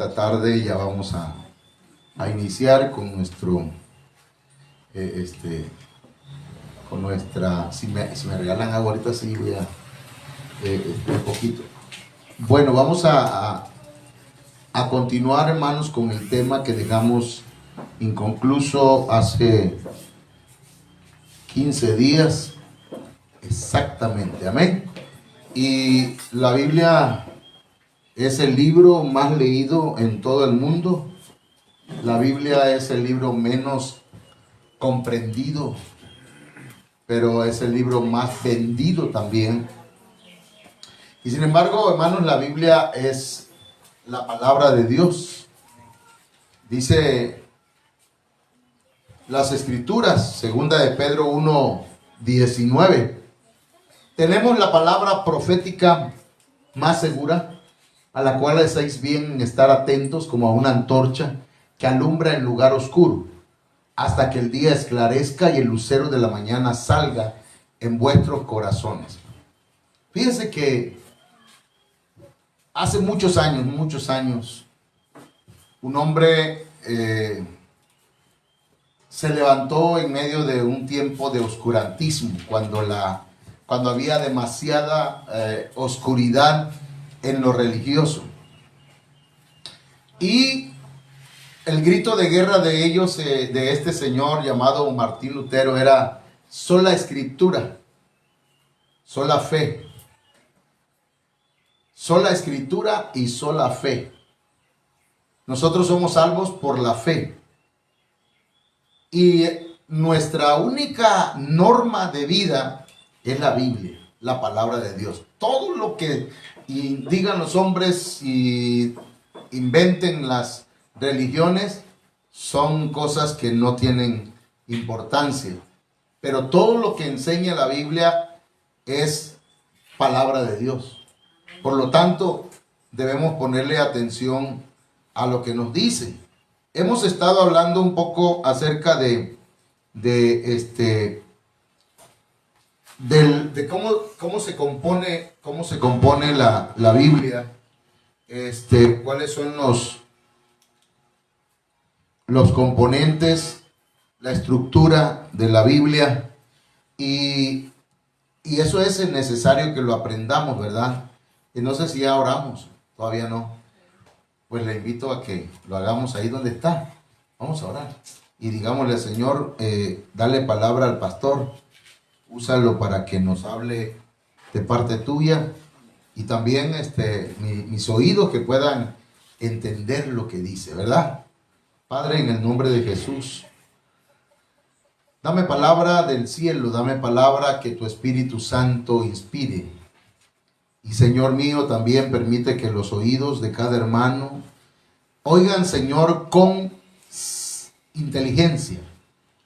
esta tarde ya vamos a iniciar con nuestro, con nuestra, si me regalan agua ahorita sí voy a, un poquito. Bueno, vamos a continuar, hermanos, con el tema que dejamos inconcluso hace 15 días, exactamente, amén. Y la Biblia es el libro más leído en todo el mundo. La Biblia es el libro menos comprendido, pero es el libro más vendido también. Y sin embargo, hermanos, la Biblia es la palabra de Dios. Dice las Escrituras, segunda de Pedro 1:19. Tenemos la palabra profética más segura, a la cual estáis bien en estar atentos como a una antorcha que alumbra en lugar oscuro, hasta que el día esclarezca y el lucero de la mañana salga en vuestros corazones. Fíjense que hace muchos años, un hombre se levantó en medio de un tiempo de oscurantismo, cuando había demasiada oscuridad en lo religioso. Y el grito de guerra de ellos, de este señor llamado Martín Lutero, era sola escritura, sola fe. Sola escritura y sola fe. Nosotros somos salvos por la fe. Y nuestra única norma de vida es la Biblia, la palabra de Dios. Todo lo que digan los hombres y inventen las religiones son cosas que no tienen importancia. Pero todo lo que enseña la Biblia es palabra de Dios. Por lo tanto, debemos ponerle atención a lo que nos dice. Hemos estado hablando un poco acerca de cómo se compone la Biblia, cuáles son los componentes, la estructura de la Biblia, y eso es necesario que lo aprendamos, ¿verdad? Y no sé si ya oramos, todavía no. Pues le invito a que lo hagamos ahí donde está. Vamos a orar. Y digámosle, Señor, dale palabra al pastor. Úsalo para que nos hable de parte tuya. Y también mis oídos que puedan entender lo que dice, ¿verdad? Padre, en el nombre de Jesús, dame palabra del cielo, dame palabra que tu Espíritu Santo inspire. Y Señor mío, también permite que los oídos de cada hermano oigan, Señor, con inteligencia,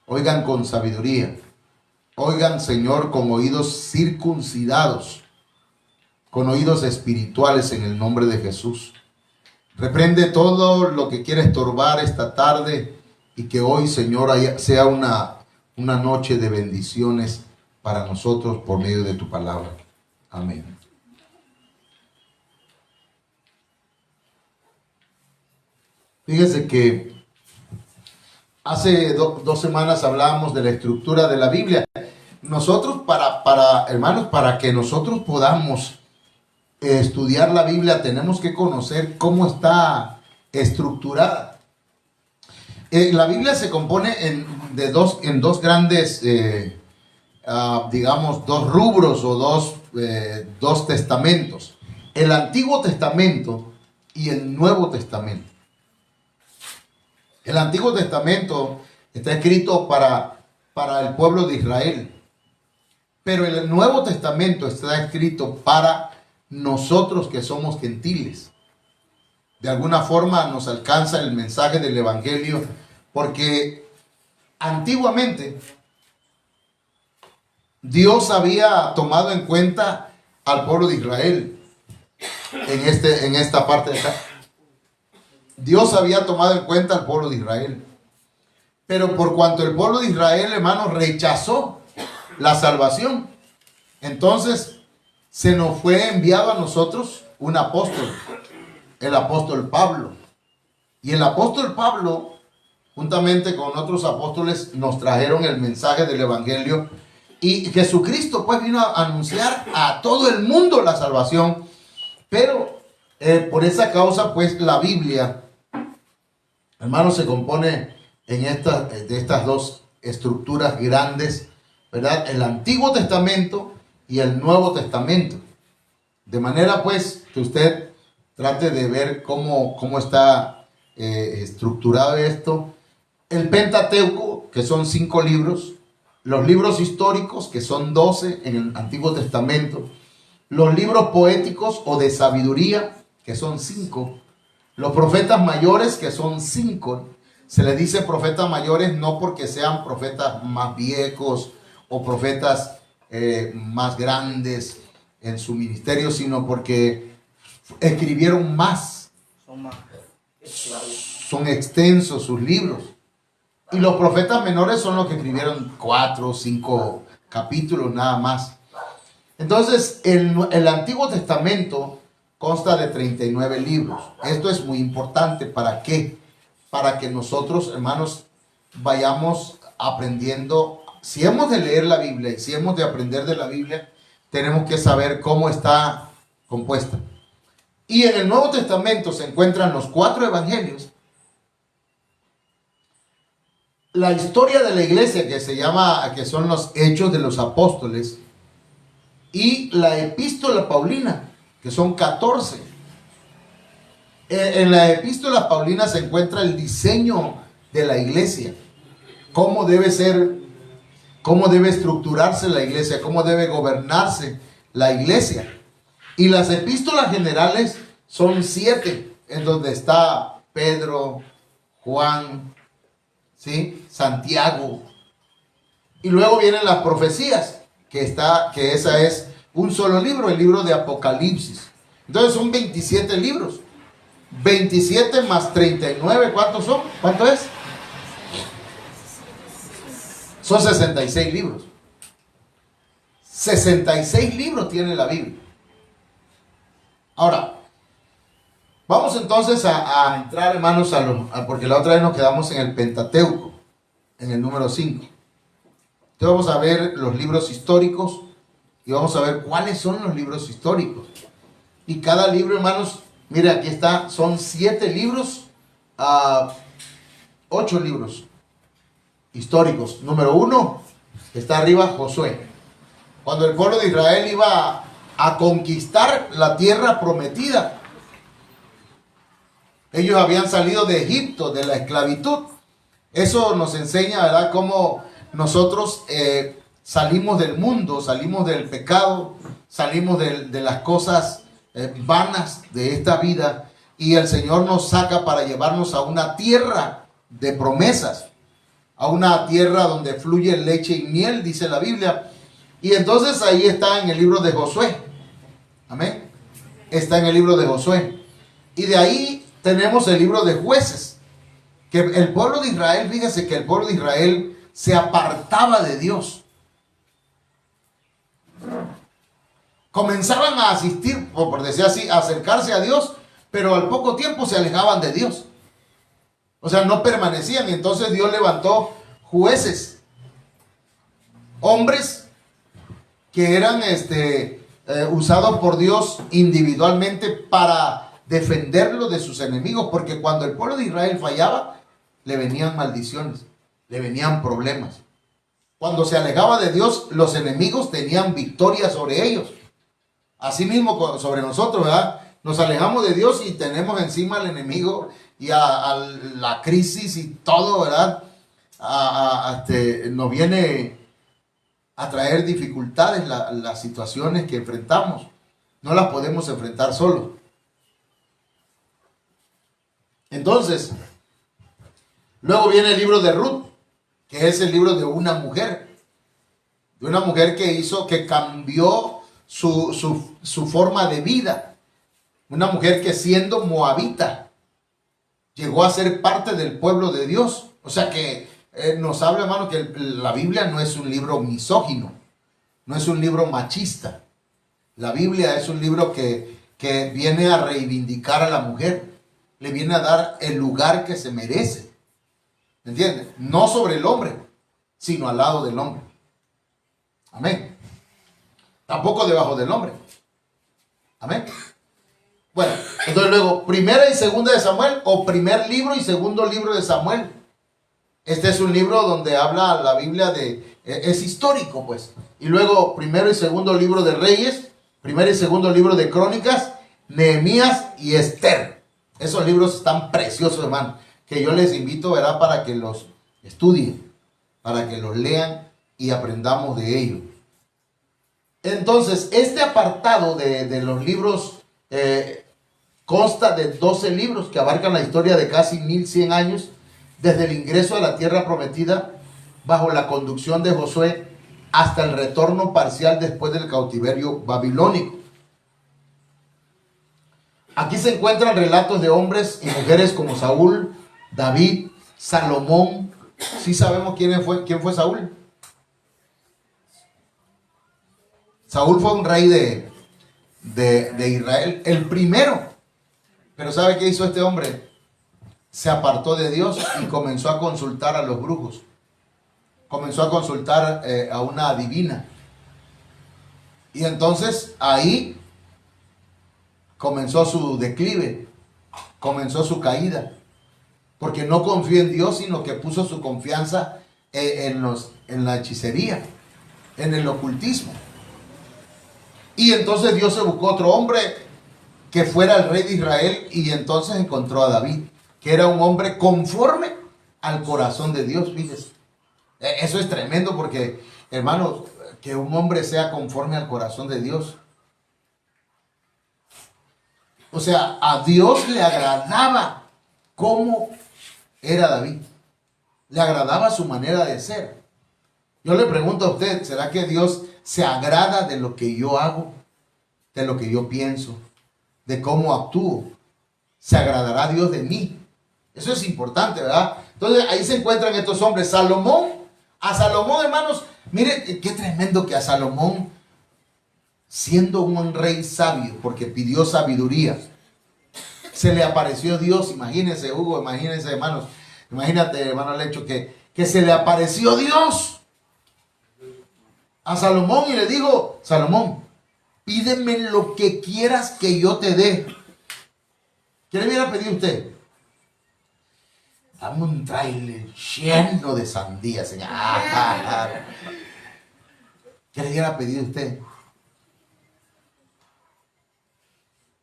oigan con sabiduría, oigan, Señor, con oídos circuncidados, con oídos espirituales en el nombre de Jesús. Reprende todo lo que quiere estorbar esta tarde y que hoy, Señor, sea una noche de bendiciones para nosotros por medio de tu palabra. Amén. Fíjense que hace 2 semanas hablábamos de la estructura de la Biblia. Nosotros, hermanos, para que nosotros podamos estudiar la Biblia, tenemos que conocer cómo está estructurada. La Biblia se compone en dos grandes, digamos, dos rubros o dos testamentos. El Antiguo Testamento y el Nuevo Testamento. El Antiguo Testamento está escrito para el pueblo de Israel, pero el Nuevo Testamento está escrito para nosotros que somos gentiles. De alguna forma nos alcanza el mensaje del Evangelio, porque antiguamente Dios había tomado en cuenta al pueblo de Israel en esta parte de acá. Dios había tomado en cuenta al pueblo de Israel. Pero por cuanto el pueblo de Israel, hermanos, rechazó la salvación, entonces se nos fue enviado a nosotros un apóstol, el apóstol Pablo. Y el apóstol Pablo, juntamente con otros apóstoles, nos trajeron el mensaje del evangelio. Y Jesucristo pues vino a anunciar a todo el mundo la salvación. Pero por esa causa pues la Biblia, hermanos, se compone de estas dos estructuras grandes, ¿verdad? El Antiguo Testamento y el Nuevo Testamento. De manera pues que usted trate de ver cómo está estructurado esto. El Pentateuco, que son 5 libros. Los libros históricos, que son 12 en el Antiguo Testamento. Los libros poéticos o de sabiduría, que son 5. Los profetas mayores, que son 5. Se les dice profetas mayores no porque sean profetas más viejos o profetas más grandes en su ministerio, sino porque escribieron más. Son extensos sus libros. Y los profetas menores son los que escribieron 4 o 5 capítulos nada más. Entonces, el Antiguo Testamento consta de 39 libros. Esto es muy importante. ¿Para qué? Para que nosotros, hermanos, vayamos aprendiendo. Si hemos de leer la Biblia y si hemos de aprender de la Biblia, tenemos que saber cómo está compuesta. Y en el Nuevo Testamento se encuentran los 4 evangelios. La historia de la iglesia que son los Hechos de los Apóstoles, y la Epístola Paulina, que son 14. En la Epístola Paulina se encuentra el diseño de la iglesia, cómo debe ser, cómo debe estructurarse la iglesia, cómo debe gobernarse la iglesia. Y las epístolas generales son 7, en donde está Pedro, Juan, ¿sí? Santiago. Y luego vienen las profecías, que esa es un solo libro, el libro de Apocalipsis. Entonces son 27 libros. 27 más 39, ¿cuántos son? ¿Cuánto es? Son 66 libros. 66 libros tiene la Biblia. Ahora, vamos entonces a entrar, hermanos, porque la otra vez nos quedamos en el Pentateuco, en el número 5. Entonces vamos a ver los libros históricos y vamos a ver cuáles son los libros históricos. Y cada libro, hermanos, mire, aquí está, son 7 libros, 8 libros históricos. Número 1, está arriba Josué. Cuando el pueblo de Israel iba a conquistar la tierra prometida, ellos habían salido de Egipto, de la esclavitud. Eso nos enseña, ¿verdad?, cómo nosotros salimos del mundo, salimos del pecado, salimos de las cosas vanas de esta vida, y el Señor nos saca para llevarnos a una tierra de promesas, a una tierra donde fluye leche y miel, dice la Biblia. Y entonces ahí está en el libro de Josué. Amén. Está en el libro de Josué. Y de ahí tenemos el libro de Jueces, que el pueblo de Israel, fíjese que el pueblo de Israel se apartaba de Dios. Comenzaban a asistir, o por decir así, a acercarse a Dios, pero al poco tiempo se alejaban de Dios. O sea, no permanecían. Y entonces Dios levantó jueces, hombres que eran usados por Dios individualmente para defenderlo de sus enemigos, porque cuando el pueblo de Israel fallaba, le venían maldiciones, le venían problemas. Cuando se alejaba de Dios, los enemigos tenían victoria sobre ellos. Asimismo sobre nosotros, ¿verdad? Nos alejamos de Dios y tenemos encima al enemigo y a la crisis y todo, ¿verdad? Nos viene a traer dificultades las situaciones que enfrentamos. No las podemos enfrentar solos. Entonces, luego viene el libro de Ruth, que es el libro de una mujer que cambió su forma de vida. Una mujer que, siendo moabita, llegó a ser parte del pueblo de Dios. O sea que nos habla, hermano, que la Biblia no es un libro misógino, no es un libro machista. La Biblia es un libro que viene a reivindicar a la mujer. le viene a dar el lugar que se merece. ¿Me entiendes? No sobre el hombre, sino al lado del hombre. Amén. Tampoco debajo del hombre. Amén. Bueno, entonces luego, primera y segunda de Samuel, o primer libro y segundo libro de Samuel. Este es un libro donde habla la Biblia es histórico, pues. Y luego, primero y segundo libro de Reyes, primer y segundo libro de Crónicas, Nehemías y Esther. Esos libros están preciosos, hermano, que yo les invito, ¿verdad?, para que los estudien, para que los lean y aprendamos de ellos. Entonces, este apartado de los libros consta de 12 libros que abarcan la historia de casi 1100 años, desde el ingreso a la tierra prometida bajo la conducción de Josué hasta el retorno parcial después del cautiverio babilónico. Aquí se encuentran relatos de hombres y mujeres como Saúl, David, Salomón. ¿Sí sabemos quién fue Saúl? Saúl fue un rey de Israel, el primero. Pero ¿sabe qué hizo este hombre? Se apartó de Dios y comenzó a consultar a los brujos. Comenzó a consultar a una adivina. Y entonces ahí comenzó su declive, comenzó su caída. Porque no confió en Dios, sino que puso su confianza en la hechicería, en el ocultismo. Y entonces Dios se buscó otro hombre que fuera el rey de Israel, y entonces encontró a David, que era un hombre conforme al corazón de Dios. Fíjese, eso es tremendo, porque, hermanos, que un hombre sea conforme al corazón de Dios. O sea, a Dios le agradaba cómo era David. Le agradaba su manera de ser. Yo le pregunto a usted, ¿será que Dios se agrada de lo que yo hago, de lo que yo pienso, de cómo actúo? ¿Se agradará Dios de mí? Eso es importante, ¿verdad? Entonces ahí se encuentran estos hombres. Salomón, a Salomón, hermanos, mire qué tremendo que a Salomón, siendo un rey sabio, porque pidió sabiduría, se le apareció Dios. Imagínense, Hugo, imagínense, hermanos, imagínate, hermano Lecho, que se le apareció Dios a Salomón y le dijo: Salomón, pídeme lo que quieras que yo te dé. ¿Qué le hubiera pedido usted? Dame un trailer lleno de sandía, señor. ¿Qué le hubiera pedido usted?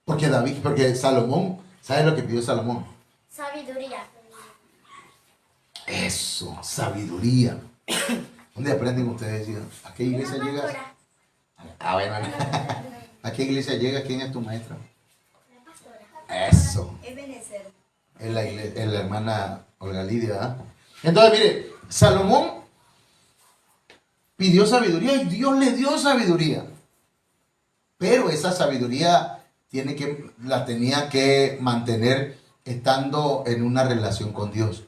Porque Salomón, ¿sabe lo que pidió Salomón? Sabiduría. Eso, sabiduría. ¿Dónde aprenden ustedes? ¿A qué iglesia llegas? Ah, bueno. ¿A qué iglesia llegas? ¿Quién es tu maestra? La pastora. Eso. Es Benecer. Es la hermana Olga Lidia, ¿verdad? Entonces, mire, Salomón pidió sabiduría y Dios le dio sabiduría. Pero esa sabiduría la tenía que mantener estando en una relación con Dios.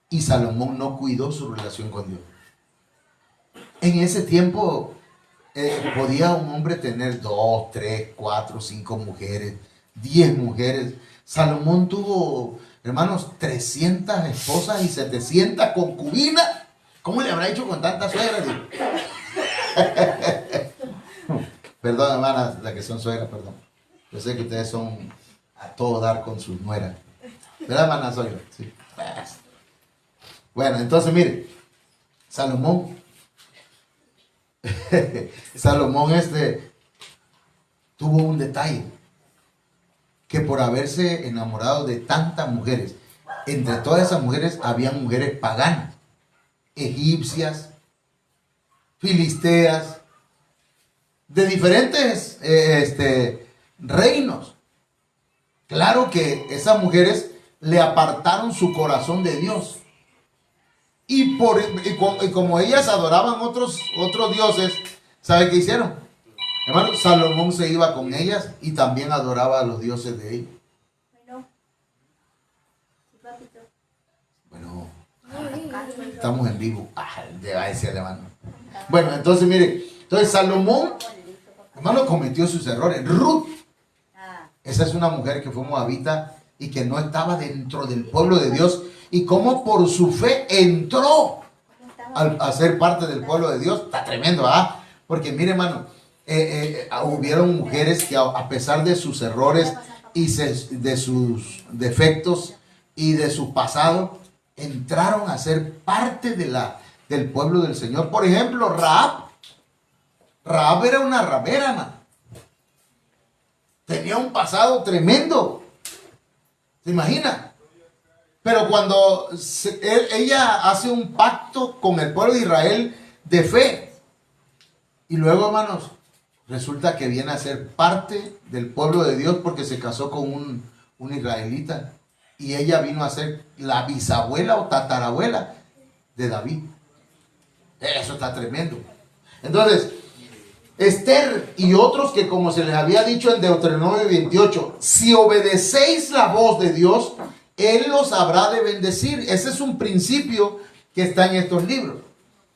Y Salomón no cuidó su relación con Dios. En ese tiempo podía un hombre tener 2, 3, 4, 5 mujeres, 10 mujeres. Salomón tuvo, hermanos, 300 esposas y 700 concubinas. ¿Cómo le habrá hecho con tantas suegras? Perdón, hermanas, las que son suegras, perdón. Yo sé que ustedes son a todo dar con sus nueras. ¿Verdad, hermana suegra? Sí. Bueno, entonces mire, Salomón tuvo un detalle, que por haberse enamorado de tantas mujeres, entre todas esas mujeres habían mujeres paganas, egipcias, filisteas, de diferentes reinos. Claro que esas mujeres le apartaron su corazón de Dios. Y como ellas adoraban otros dioses, ¿sabe qué hicieron? Hermano, Salomón se iba con ellas y también adoraba a los dioses de ellos. Bueno, estamos en vivo. Va a decir, hermano. Bueno, entonces mire, Salomón, hermano, cometió sus errores. Ruth, esa es una mujer que fue moabita y que no estaba dentro del pueblo de Dios, y cómo por su fe entró a ser parte del pueblo de Dios. Está tremendo, ¿ah? Porque mire, hermano, hubieron mujeres que a pesar de sus errores y de sus defectos y de su pasado, entraron a ser parte del pueblo del Señor. Por ejemplo, Rahab era una ramera, hermano. Tenía un pasado tremendo. ¿Se imagina? Pero cuando ella hace un pacto con el pueblo de Israel de fe, y luego, hermanos, resulta que viene a ser parte del pueblo de Dios porque se casó con un israelita, y ella vino a ser la bisabuela o tatarabuela de David. Eso está tremendo. Entonces, Esther y otros que, como se les había dicho en Deuteronomio 28, si obedecéis la voz de Dios, Él los habrá de bendecir. Ese es un principio que está en estos libros.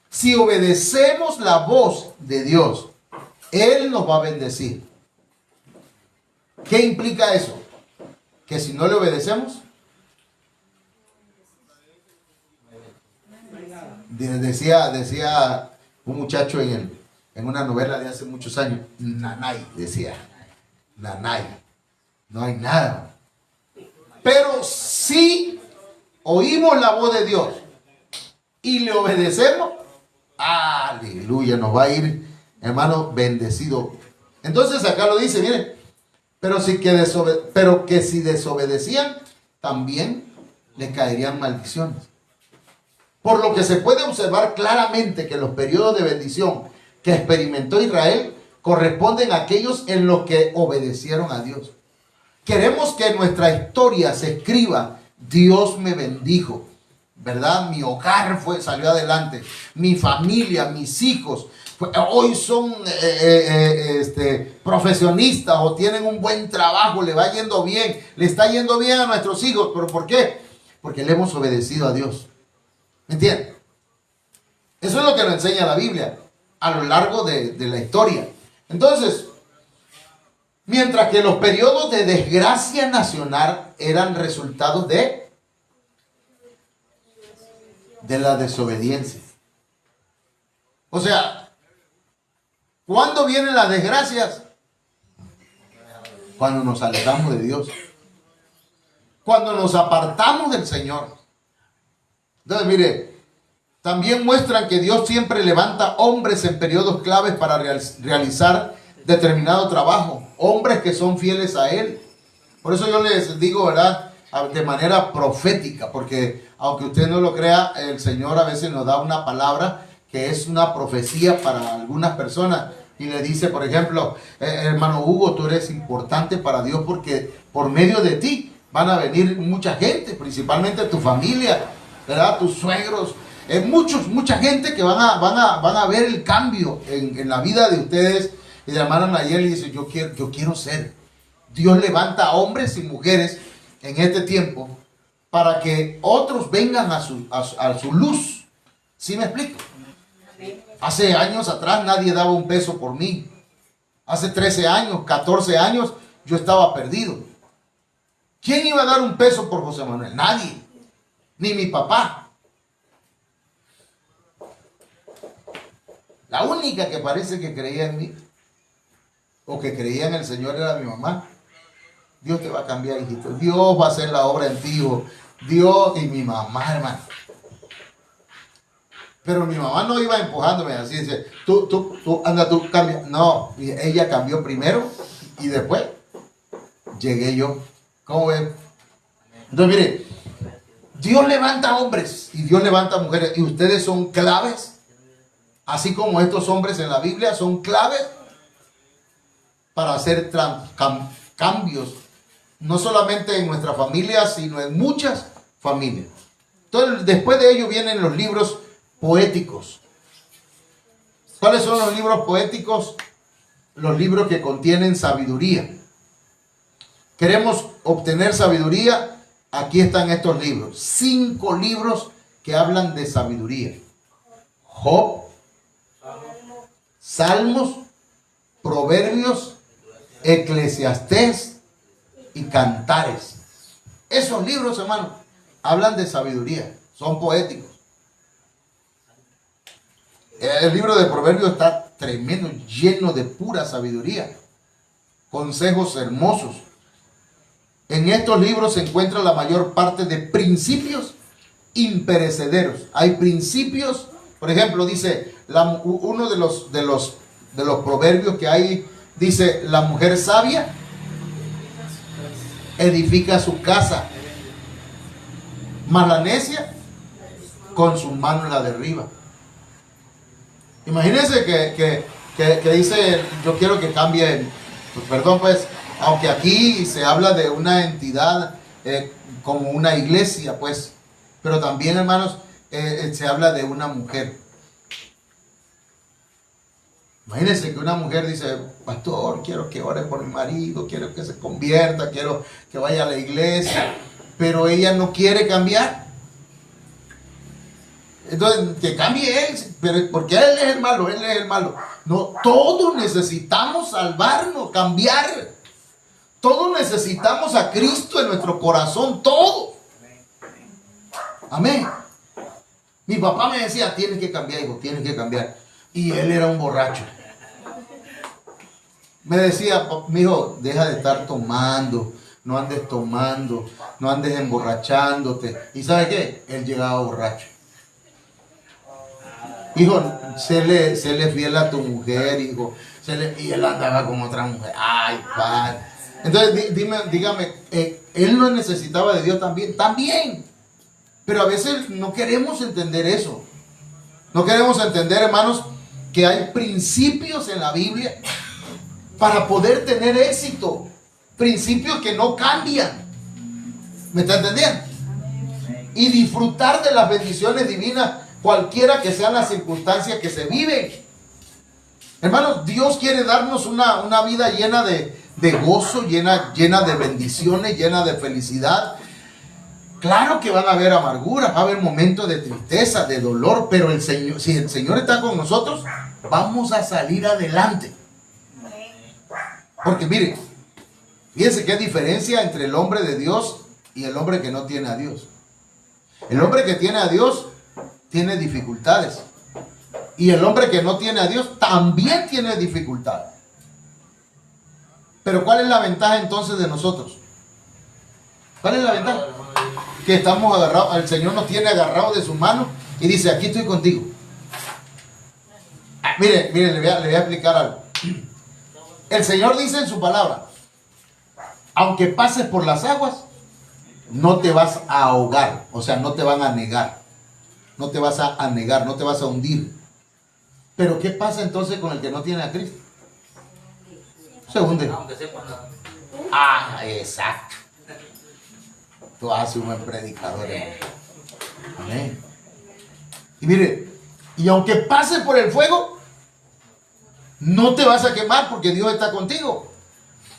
Si obedecemos la voz de Dios, Él nos va a bendecir. ¿Qué implica eso? Que si no le obedecemos, decía un muchacho en una novela de hace muchos años, Nanay, decía, Nanay, no hay nada. Pero si oímos la voz de Dios y le obedecemos, aleluya, nos va a ir, hermano, bendecido. Entonces acá lo dice, miren, pero que si desobedecían, también le caerían maldiciones. Por lo que se puede observar claramente que los periodos de bendición que experimentó Israel corresponden a aquellos en los que obedecieron a Dios. Queremos que nuestra historia se escriba: Dios me bendijo, ¿verdad? Mi hogar salió adelante, mi familia, mis hijos hoy son profesionistas o tienen un buen trabajo, le va yendo bien, le está yendo bien a nuestros hijos. ¿Pero por qué? Porque le hemos obedecido a Dios. ¿Me entienden? Eso es lo que nos enseña la Biblia a lo largo de la historia. Entonces, mientras que los periodos de desgracia nacional eran resultados de la desobediencia. O sea, ¿cuándo vienen las desgracias? Cuando nos alejamos de Dios. Cuando nos apartamos del Señor. Entonces, mire, también muestran que Dios siempre levanta hombres en periodos claves para realizar determinado trabajo. Hombres que son fieles a Él. Por eso yo les digo, ¿verdad?, de manera profética, porque aunque usted no lo crea, el Señor a veces nos da una palabra que es una profecía para algunas personas. Y le dice, por ejemplo, hermano Hugo, tú eres importante para Dios porque por medio de ti van a venir mucha gente, principalmente tu familia, ¿verdad?, tus suegros, mucha gente que van a ver el cambio en la vida de ustedes. Y la hermana Nayeli dice, yo quiero ser. Dios levanta a hombres y mujeres en este tiempo para que otros vengan a su luz. ¿Sí me explico? Hace años atrás nadie daba un peso por mí. Hace 13 años, 14 años, yo estaba perdido. ¿Quién iba a dar un peso por José Manuel? Nadie. Ni mi papá. La única que parece que creía en mí o que creía en el Señor era mi mamá. Dios te va a cambiar, hijito. Dios va a hacer la obra en ti, hijo. Dios y mi mamá, hermano. Pero mi mamá no iba empujándome así, dice, anda, tú cambia. No, ella cambió primero y después llegué yo. ¿Cómo ven? Entonces, mire, Dios levanta hombres y Dios levanta mujeres, y ustedes son claves, así como estos hombres en la Biblia son claves para hacer cambios, no solamente en nuestra familia, sino en muchas familias. Entonces, después de ello vienen los libros poéticos. ¿Cuáles son los libros poéticos? Los libros que contienen sabiduría. ¿Queremos obtener sabiduría? Aquí están estos libros. 5 libros que hablan de sabiduría: Job, Salmos, Proverbios, Eclesiastés y Cantares. Esos libros, hermanos, hablan de sabiduría, son poéticos. El libro de Proverbios está tremendo, lleno de pura sabiduría, consejos hermosos. En estos libros se encuentra la mayor parte de principios imperecederos. Hay principios, por ejemplo, dice uno de los proverbios que hay, dice: la mujer sabia edifica su casa, mas la necia con sus manos la derriba. Imagínense que dice: yo quiero que cambie, perdón pues, aunque aquí se habla de una entidad como una iglesia, pues, pero también, hermanos, se habla de una mujer. Imagínense que una mujer dice: pastor, quiero que ore por mi marido, quiero que se convierta, quiero que vaya a la iglesia, pero ella no quiere cambiar. Entonces, que cambie él, pero porque él es el malo, él es el malo. No, todos necesitamos salvarnos, cambiar. Todos necesitamos a Cristo en nuestro corazón, todos. Amén. Mi papá me decía: tienes que cambiar, hijo, tienes que cambiar. Y él era un borracho. Me decía: mi hijo, deja de estar tomando, no andes tomando, no andes emborrachándote. ¿Y sabe qué? Él llegaba borracho. Hijo, séle fiel a tu mujer, hijo. Y él andaba con otra mujer. Ay, padre. Entonces, dígame, él no necesitaba de Dios también. También. Pero a veces no queremos entender eso. No queremos entender, hermanos, que hay principios en la Biblia para poder tener éxito. Principios que no cambian. ¿Me está entendiendo? Y disfrutar de las bendiciones divinas, cualquiera que sean las circunstancias que se viven. Hermanos, Dios quiere darnos una vida llena de gozo, llena de bendiciones, llena de felicidad. Claro que van a haber amarguras, va a haber momentos de tristeza, de dolor, pero el Señor, si el Señor está con nosotros, vamos a salir adelante. Porque mire, fíjense qué diferencia entre el hombre de Dios y el hombre que no tiene a Dios. El hombre que tiene a Dios tiene dificultades. Y el hombre que no tiene a Dios también tiene dificultades. Pero ¿cuál es la ventaja entonces de nosotros? ¿Cuál es la ventaja? Que estamos agarrados, el Señor nos tiene agarrados de su mano y dice: aquí estoy contigo. Mire, le voy a explicar algo. El Señor dice en su palabra: aunque pases por las aguas, no te vas a ahogar. O sea, no te van a negar. No te vas a anegar, no te vas a hundir. Pero ¿qué pasa entonces con el que no tiene a Cristo? Se hunde. Ah, exacto. Tú haces un buen predicador, hermano. Amén. Y mire, y aunque pases por el fuego, no te vas a quemar porque Dios está contigo.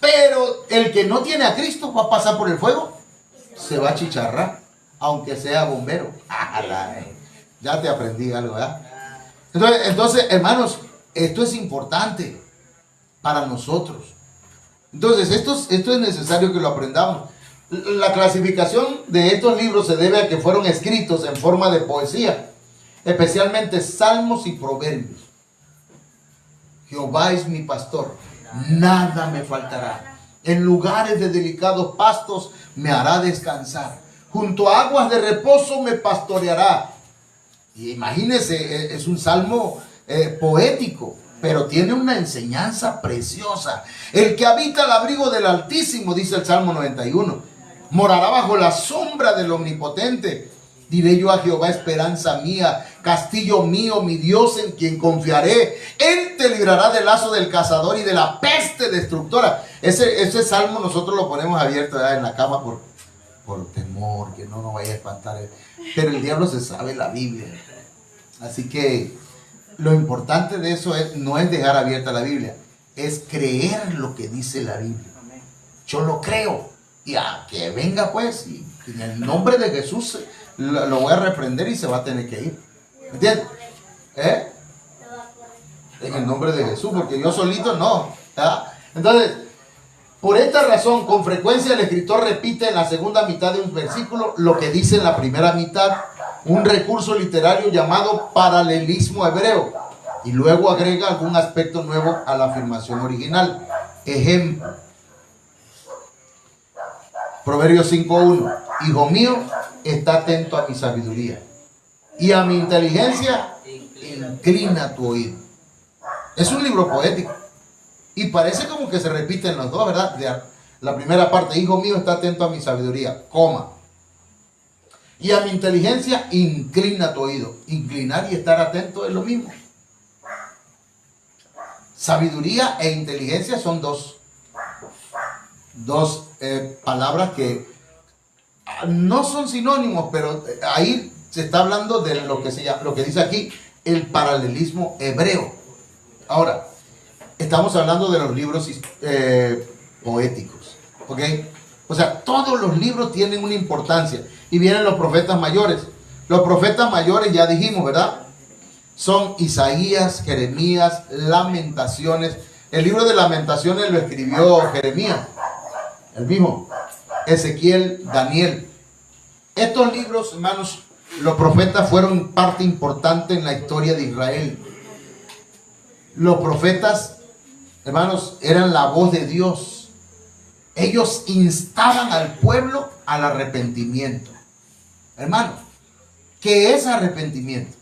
Pero el que no tiene a Cristo va a pasar por el fuego, se va a chicharrar, aunque sea bombero. Ya te aprendí algo, ¿verdad? Entonces, hermanos, esto es importante para nosotros. Entonces, esto es necesario que lo aprendamos. La clasificación de estos libros se debe a que fueron escritos en forma de poesía, especialmente salmos y proverbios. Jehová es mi pastor, nada me faltará. En lugares de delicados pastos me hará descansar. Junto a aguas de reposo me pastoreará. Y imagínense, es un salmo poético, pero tiene una enseñanza preciosa. El que habita al abrigo del Altísimo, dice el Salmo 91, morará bajo la sombra del Omnipotente. Diré yo a Jehová, esperanza mía, castillo mío, mi Dios en quien confiaré. Él te librará del lazo del cazador y de la peste destructora. Ese salmo nosotros lo ponemos abierto en la cama por temor, que no nos vaya a espantar. Pero el diablo se sabe la Biblia. Así que lo importante de eso no es dejar abierta la Biblia, es creer lo que dice la Biblia. Yo lo creo. Y a que venga pues, y en el nombre de Jesús lo voy a reprender y se va a tener que ir. ¿Entiendes? En el nombre de Jesús, porque yo solito no. ¿Verdad? Entonces, Por esta razón, con frecuencia el escritor repite en la segunda mitad de un versículo lo que dice en la primera mitad, un recurso literario llamado paralelismo hebreo, y luego agrega algún aspecto nuevo a la afirmación original. Ejemplo, Proverbios 5:1, hijo mío, está atento a mi sabiduría, y a mi inteligencia inclina tu oído. Es un libro poético. Y parece como que se repiten los dos, ¿verdad? La primera parte, hijo mío, está atento a mi sabiduría, coma. Y a mi inteligencia, inclina tu oído. Inclinar y estar atento es lo mismo. Sabiduría e inteligencia son dos palabras que no son sinónimos, pero ahí se está hablando de lo que dice aquí, el paralelismo hebreo. Ahora, estamos hablando de los libros poéticos, ¿ok? O sea, todos los libros tienen una importancia. Y vienen los profetas mayores. Los profetas mayores, ya dijimos, ¿verdad? Son Isaías, Jeremías, Lamentaciones. El libro de Lamentaciones lo escribió Jeremías, el mismo. Ezequiel, Daniel. Estos libros, hermanos, los profetas fueron parte importante en la historia de Israel. Los profetas, hermanos, eran la voz de Dios. Ellos instaban al pueblo al arrepentimiento. Hermano, ¿qué es arrepentimiento?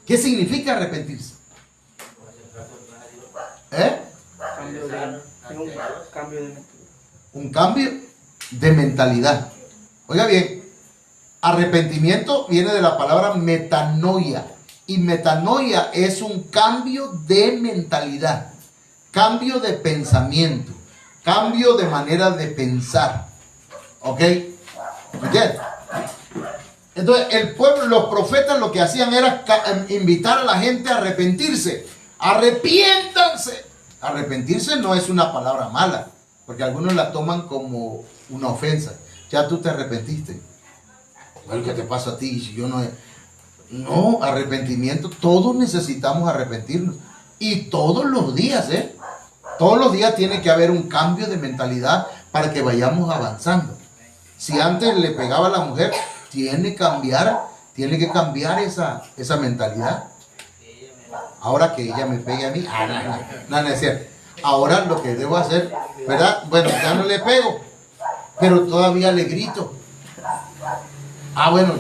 ¿Qué significa arrepentirse? Un cambio de mentalidad. Oiga bien, arrepentimiento viene de la palabra metanoia. Y metanoia es un cambio de mentalidad, cambio de pensamiento, cambio de manera de pensar. ¿Ok? ¿Entiendes? Entonces, el pueblo, los profetas lo que hacían era invitar a la gente a arrepentirse. Arrepiéntanse. Arrepentirse no es una palabra mala, porque algunos la toman como una ofensa. Ya tú te arrepentiste. Bueno, ¿qué te pasa a ti si yo no he... No, arrepentimiento, todos necesitamos arrepentirnos. Y todos los días, todos los días tiene que haber un cambio de mentalidad para que vayamos avanzando. Si antes le pegaba a la mujer, tiene que cambiar esa mentalidad. Ahora que ella me pegue a mí, no es cierto. Ahora lo que debo hacer, ¿verdad? Bueno, ya no le pego, pero todavía le grito. Bueno,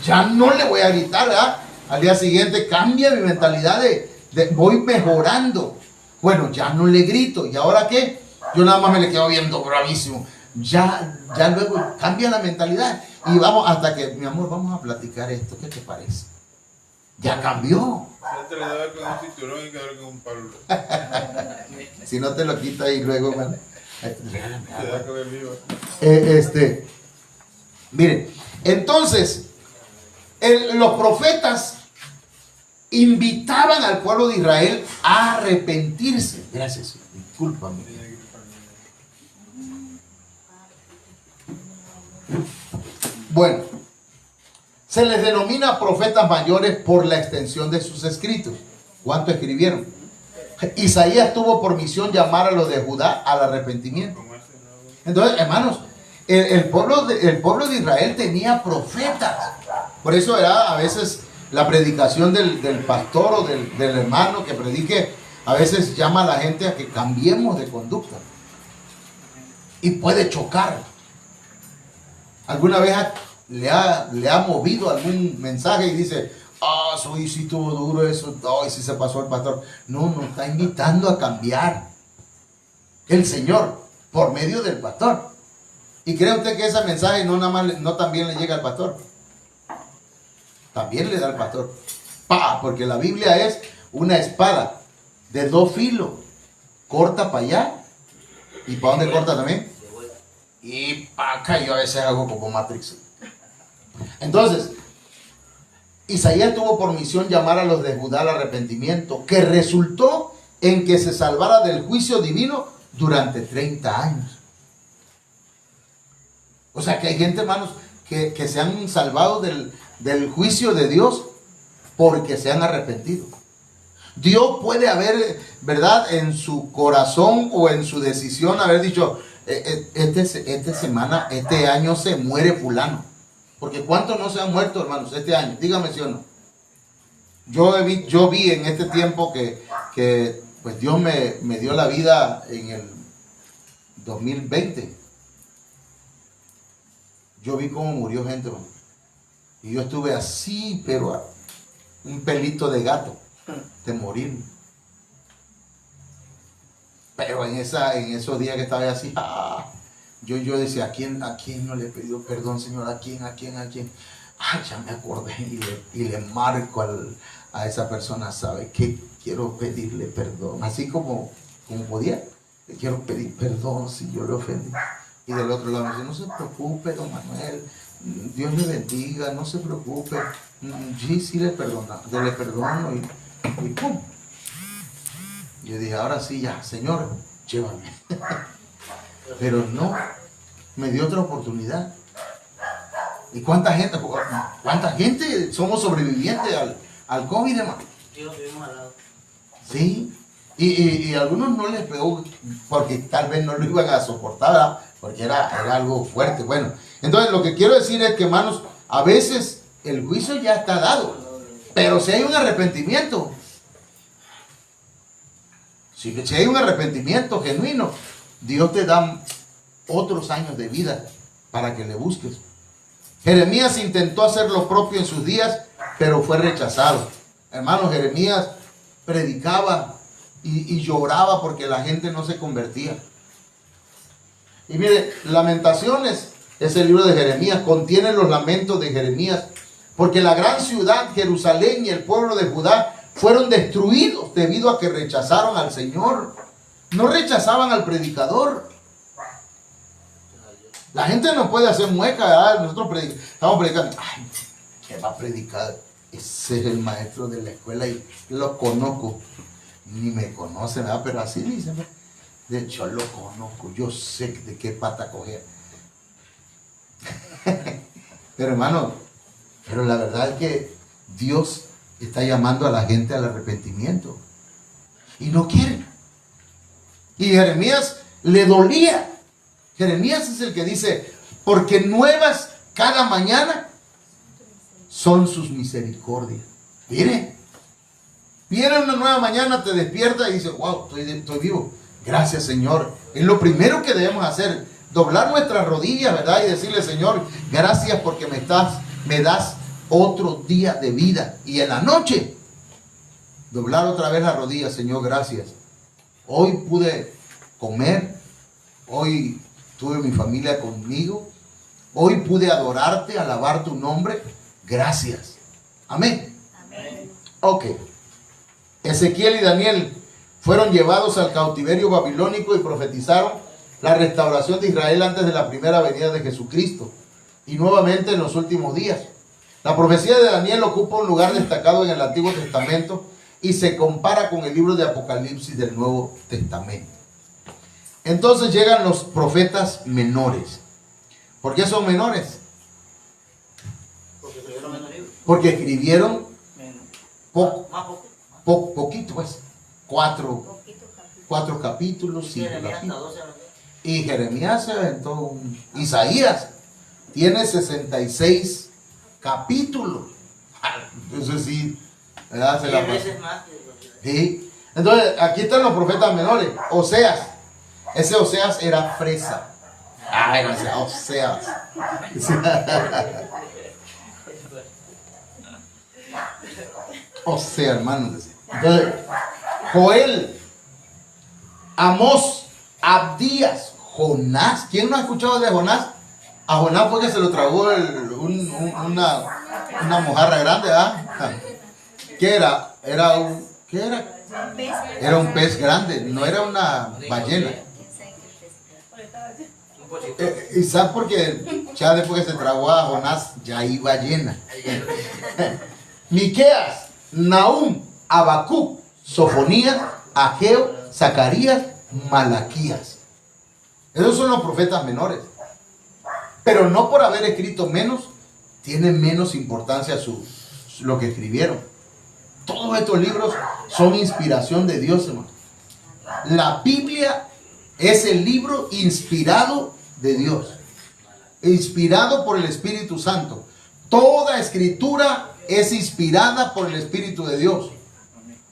ya no le voy a gritar, ¿verdad? Al día siguiente cambia mi mentalidad voy mejorando. Bueno, ya no le grito. ¿Y ahora qué? Yo nada más me le quedo viendo bravísimo. Ya luego cambia la mentalidad. Y vamos hasta que, mi amor, vamos a platicar esto. ¿Qué te parece? Ya cambió. Antes le daba con un cinturón y quedaba con un palo. Si no te lo quitas y luego, man, Se da con el vivo. Miren, entonces, los profetas invitaban al pueblo de Israel a arrepentirse. Gracias, discúlpame. Bueno, se les denomina profetas mayores por la extensión de sus escritos. ¿Cuánto escribieron? Isaías tuvo por misión llamar a los de Judá al arrepentimiento. Entonces, hermanos, el pueblo de Israel tenía profetas. Por eso era a veces la predicación del pastor o del hermano que predique, a veces llama a la gente a que cambiemos de conducta. Y puede chocar. ¿Alguna vez le ha movido algún mensaje y dice, soy sí tuvo duro eso, sí se pasó el pastor? No está invitando a cambiar el Señor por medio del pastor. ¿Y cree usted que ese mensaje no también le llega al pastor? También le da al pastor. Porque la Biblia es una espada de dos filos. Corta para allá. ¿Y para dónde corta también? Y para acá. Yo a veces hago como Matrix. Entonces, Isaías tuvo por misión llamar a los de Judá al arrepentimiento, que resultó en que se salvara del juicio divino durante 30 años. O sea que hay gente, hermanos, que se han salvado del juicio de Dios porque se han arrepentido. Dios puede haber, ¿verdad? En su corazón o en su decisión haber dicho, esta semana, este año se muere fulano. Porque ¿cuántos no se han muerto, hermanos, este año? Dígame si o no. Yo vi en este tiempo que pues Dios me dio la vida en el 2020. Yo vi cómo murió gente, hermano. Y yo estuve así, pero a un pelito de gato de morir. Pero en esos días que estaba así, yo decía, ¿a quién no le he pedido perdón, Señor? ¿A quién? Ya me acordé y le marco a esa persona, ¿sabe qué? Quiero pedirle perdón. Así como podía, le quiero pedir perdón si yo le ofendí. Y del otro lado me dice, no se preocupe, don Manuel, Dios le bendiga, no se preocupe. Sí le perdono y pum. Yo dije, ahora sí ya, Señor, llévame. Pero no, me dio otra oportunidad. ¿Y cuánta gente somos sobrevivientes al COVID, hermano? Sí, lo tuvimos al lado. Sí, y a algunos no les pegó porque tal vez no lo iban a soportar, ¿verdad? Porque era algo fuerte. Bueno, entonces lo que quiero decir es que, hermanos, a veces el juicio ya está dado, pero si hay un arrepentimiento, si hay un arrepentimiento genuino, Dios te da otros años de vida para que le busques. Jeremías intentó hacer lo propio en sus días, pero fue rechazado. Hermanos, Jeremías predicaba y lloraba porque la gente no se convertía. Y mire, Lamentaciones es el libro de Jeremías, contiene los lamentos de Jeremías, porque la gran ciudad, Jerusalén, y el pueblo de Judá fueron destruidos debido a que rechazaron al Señor. No rechazaban al predicador. La gente no puede hacer mueca, ¿verdad? Nosotros estamos predicando. Ay, ¿qué va a predicar? Ese es el maestro de la escuela y lo conozco. Ni me conoce, ¿verdad? Pero así dicen. De hecho, lo conozco. Yo sé de qué pata coger. Pero hermano, pero la verdad es que Dios está llamando a la gente al arrepentimiento. Y no quieren. Y Jeremías le dolía. Jeremías es el que dice, porque nuevas cada mañana son sus misericordias. Mire, viene una nueva mañana, te despierta y dice, wow, estoy vivo. Gracias, Señor. Es lo primero que debemos hacer, doblar nuestras rodillas, ¿verdad? Y decirle, Señor, gracias porque me das otro día de vida. Y en la noche, doblar otra vez las rodillas, Señor, gracias. Hoy pude comer, hoy tuve mi familia conmigo, hoy pude adorarte, alabar tu nombre, gracias. Amén. Amén. Ok. Ezequiel y Daniel fueron llevados al cautiverio babilónico y profetizaron la restauración de Israel antes de la primera venida de Jesucristo y nuevamente en los últimos días. La profecía de Daniel ocupa un lugar destacado en el Antiguo Testamento y se compara con el libro de Apocalipsis del Nuevo Testamento. Entonces llegan los profetas menores. ¿Por qué son menores? Porque escribieron menos libros. Porque escribieron Menos. Más poco. poquito, pues. Cuatro capítulos, Y 5 Jeremías hasta capítulos. 12 años. Y Jeremías se aventó Isaías tiene 66 capítulos. Entonces sí, ¿verdad? Se la 10 pasó. veces más que los libros. Sí. Entonces, aquí están los profetas menores. Oseas. Ese Oseas era fresa. Ay, no sé, Oseas. Oseas, hermano. Entonces, Joel, Amós, Abdías, Jonás. ¿Quién no ha escuchado de Jonás? A Jonás fue que se lo tragó una mojarra grande, ¿verdad? ¿Qué era? ¿Qué era? Era un pez grande, no era una ballena. Un pochito. ¿Y sabes por qué? Ya después que se tragó a Jonás, ya iba llena. Miqueas, Nahum, Habacuc, Sofonías, Ageo, Zacarías, Malaquías. Esos son los profetas menores. Pero no por haber escrito menos, tiene menos importancia lo que escribieron. Todos estos libros son inspiración de Dios, hermano. La Biblia es el libro inspirado de Dios, inspirado por el Espíritu Santo. Toda escritura es inspirada por el Espíritu de Dios.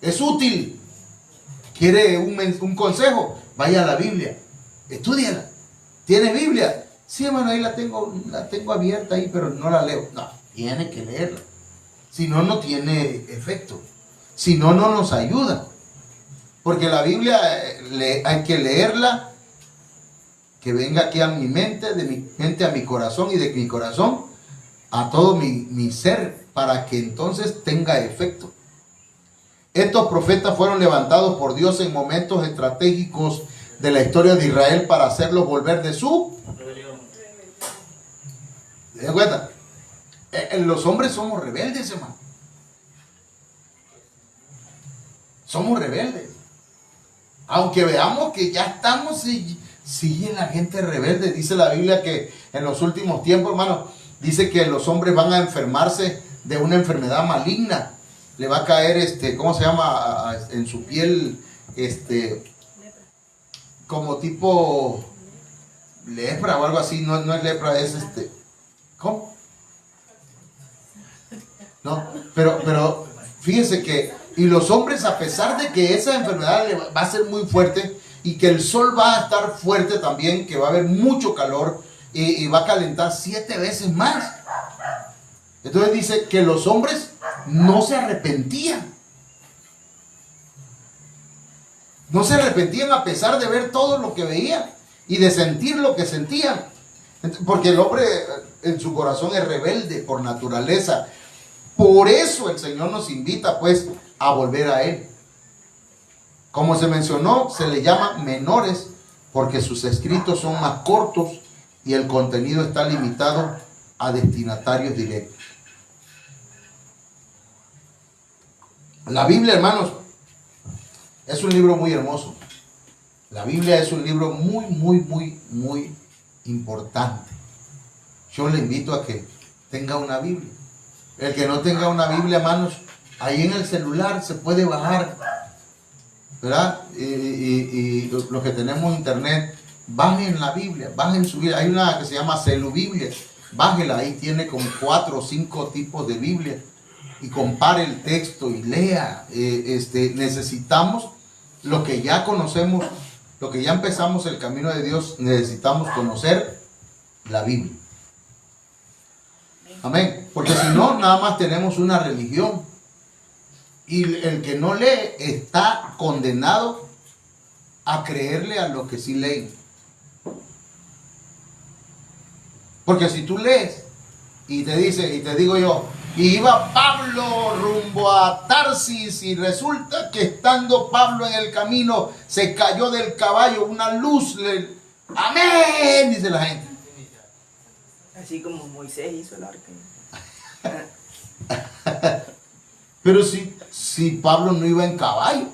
Es útil. ¿Quiere un consejo? Vaya a la Biblia, estúdiala. ¿Tiene Biblia? Sí, hermano, ahí la tengo abierta ahí, pero no la leo. No, tiene que leerla. Si no, no tiene efecto. Si no, no nos ayuda. Porque la Biblia hay que leerla, que venga aquí a mi mente, de mi mente a mi corazón y de mi corazón a todo mi ser, para que entonces tenga efecto. Estos profetas fueron levantados por Dios en momentos estratégicos de la historia de Israel para hacerlos volver de su Rebelión. ¿Se dan cuenta? Los hombres somos rebeldes, hermano. Somos rebeldes. Aunque veamos que ya estamos, sigue la gente rebelde. Dice la Biblia que en los últimos tiempos, hermano, dice que los hombres van a enfermarse de una enfermedad maligna. Le va a caer, ¿cómo se llama? En su piel, como tipo lepra o algo así. No es lepra, es ¿cómo? No, pero fíjese que, y los hombres, a pesar de que esa enfermedad va a ser muy fuerte y que el sol va a estar fuerte también, que va a haber mucho calor y va a calentar 7 veces más. Entonces dice que los hombres no se arrepentían. No se arrepentían a pesar de ver todo lo que veían y de sentir lo que sentían. Porque el hombre en su corazón es rebelde por naturaleza. Por eso el Señor nos invita pues a volver a Él. Como se mencionó, se le llama menores porque sus escritos son más cortos y el contenido está limitado a destinatarios directos. La Biblia, hermanos, es un libro muy hermoso. La Biblia es un libro muy importante. Yo le invito a que tenga una Biblia. El que no tenga una Biblia, hermanos, ahí en el celular se puede bajar, ¿verdad? Y los que tenemos internet, bajen la Biblia, bajen su Biblia. Hay una que se llama Celu Biblia. Bájela, ahí tiene como 4 o 5 tipos de Biblia. Y compare el texto y lea. Necesitamos lo que ya conocemos, lo que ya empezamos el camino de Dios, necesitamos conocer la Biblia. Amén. Porque si no, nada más tenemos una religión. Y el que no lee está condenado a creerle a lo que sí leen. Porque si tú lees y te dice, y te digo yo, y iba Pablo rumbo a Tarsis y resulta que estando Pablo en el camino se cayó del caballo una luz. Amén, dice la gente. Así como Moisés hizo el arca. Pero si Pablo no iba en caballo,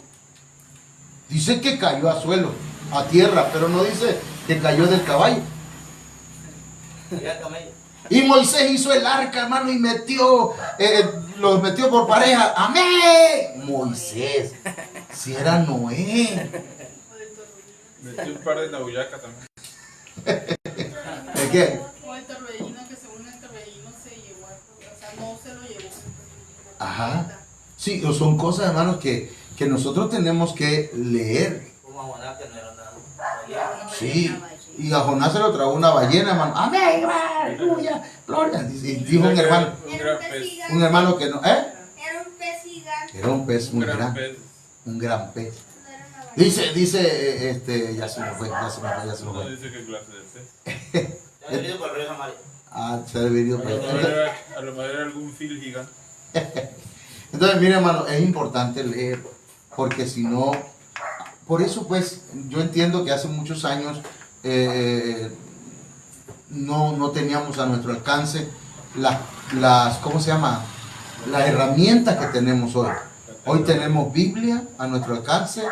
dice que cayó a suelo, a tierra, pero no dice que cayó del caballo. Y Moisés hizo el arca, hermano, y los metió por pareja. ¡Amén! Moisés, si era Noé. Metí un par de nauyacas también. ¿De qué? O el torbellino, que según el torbellino se llevó, o sea, no se lo llevó. Ajá. Sí, son cosas, hermanos, que nosotros tenemos que leer. Como a Jonás, que no era nada. Sí. Y a Jonás se lo tragó una ballena, hermano. Amén, aleluya, gloria. Dijo un hermano, Un gran pez. un hermano que no, Era un pez gigante. era un pez Un muy gran grande, pez. un gran pez. No era una ballena. Dice, ya se me fue. No dice qué clase de pez. Ya he venido por el río Samaria. Ah, se ha venido por ahí. A lo mejor era algún fil gigante. Entonces, mire, hermano, es importante leer, porque si no, por eso pues, yo entiendo que hace muchos años no teníamos a nuestro alcance las, ¿cómo se llama? Las herramientas que tenemos hoy. Hoy tenemos Biblia a nuestro alcance.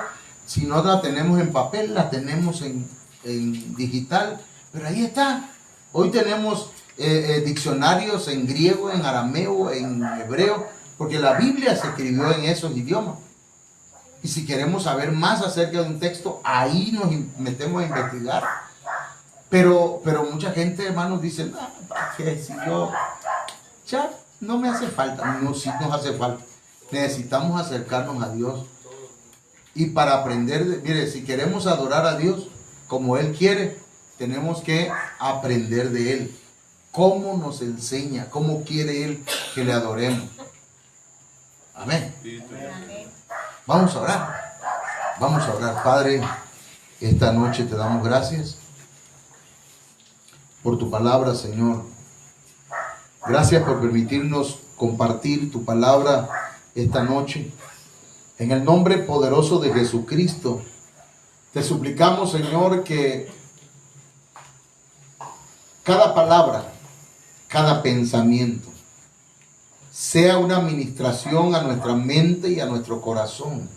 Si no la tenemos en papel, la tenemos en digital. Pero ahí está. Hoy tenemos diccionarios en griego, en arameo, en hebreo. porque la Biblia se escribió en esos idiomas. Y si queremos saber más acerca de un texto, ahí nos metemos a investigar. Pero mucha gente, hermanos, dice, no, ¿para qué? Si yo, ya no me hace falta. No, sí nos hace falta. Necesitamos acercarnos a Dios. Y para aprender, mire, si queremos adorar a Dios como Él quiere, tenemos que aprender de Él. Cómo nos enseña, cómo quiere Él que le adoremos. Amén. Vamos a orar. Vamos a orar. Padre, esta noche te damos gracias por tu palabra, Señor. Gracias por permitirnos compartir tu palabra esta noche. En el nombre poderoso de Jesucristo, te suplicamos, Señor, que cada palabra, cada pensamiento, sea una administración a nuestra mente y a nuestro corazón.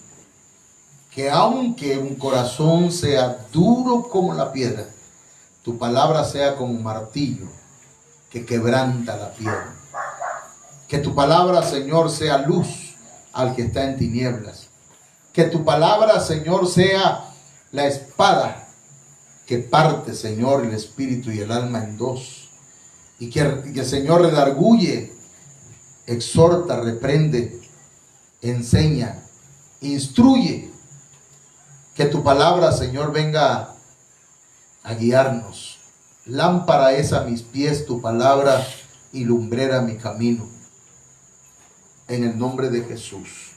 Que aunque un corazón sea duro como la piedra, tu palabra sea como un martillo que quebranta la piedra. Que tu palabra, Señor, sea luz al que está en tinieblas. Que tu palabra, Señor, sea la espada que parte, Señor, el espíritu y el alma en dos. Y que el Señor redarguye, exhorta, reprende, enseña, instruye. Que tu palabra, Señor, venga a guiarnos. Lámpara es a mis pies tu palabra y lumbrera mi camino. En el nombre de Jesús.